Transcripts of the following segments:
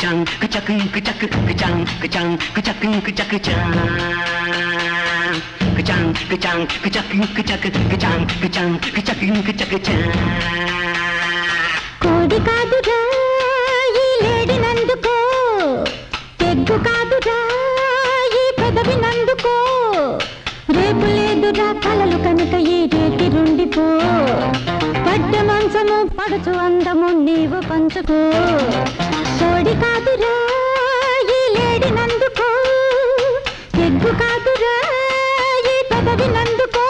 kachang kachak kachak kachang kachang kachak kachak kachang kachang kachang kachak kachak kachang kachang kachak kachak kachang కోడి కాదురా ఈ లేడినందుకో తెగ్గు కాదురా ఈ పెదవినందుకో రేపు లేదురా కలలు కనుక ఈ రేతి రుండిపో పడ్డ మంచము పడుచు అందము నీవు పంచుకో కోడి కాదురా ఈ లేడినందుకో తెగ్గు కాదురా ఈ పెదవినందుకో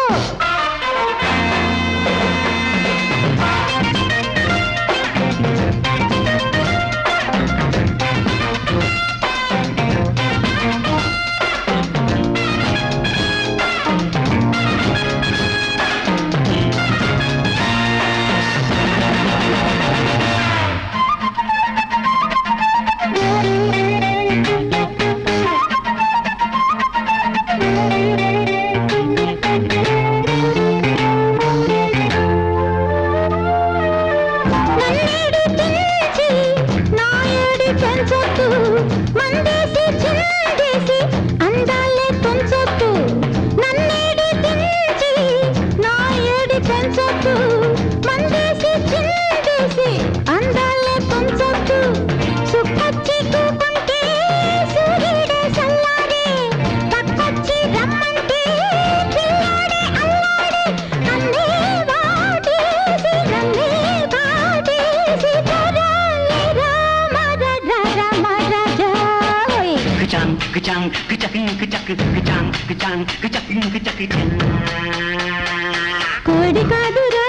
కోడి కాదురా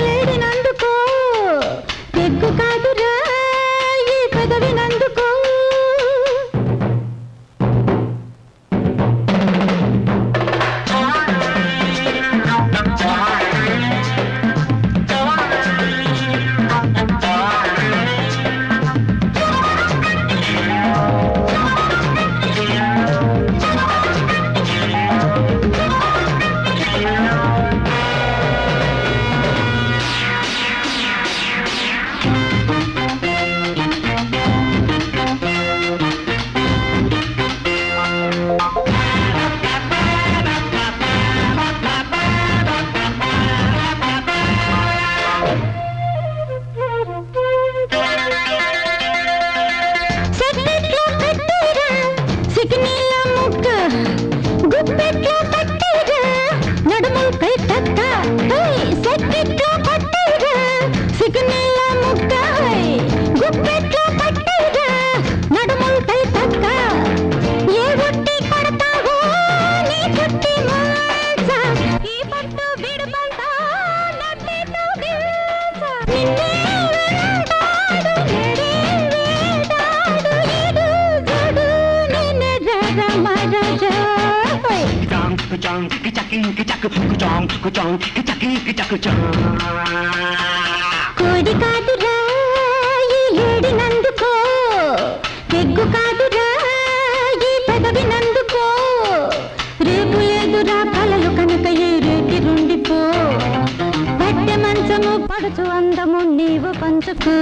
లేడినందుకో తెగ్గు కాదురా ఈ పెదవినందుకో కోడి కాదురా ఈ లేడినందుకో తెగ్గు కాదురా ఈ పెదవినందుకో రేపు లేదురా కలలు కనుక ఏ రేతి రుండిపో పట్టె మంచము పడుచు అందము నీవు పంచుకో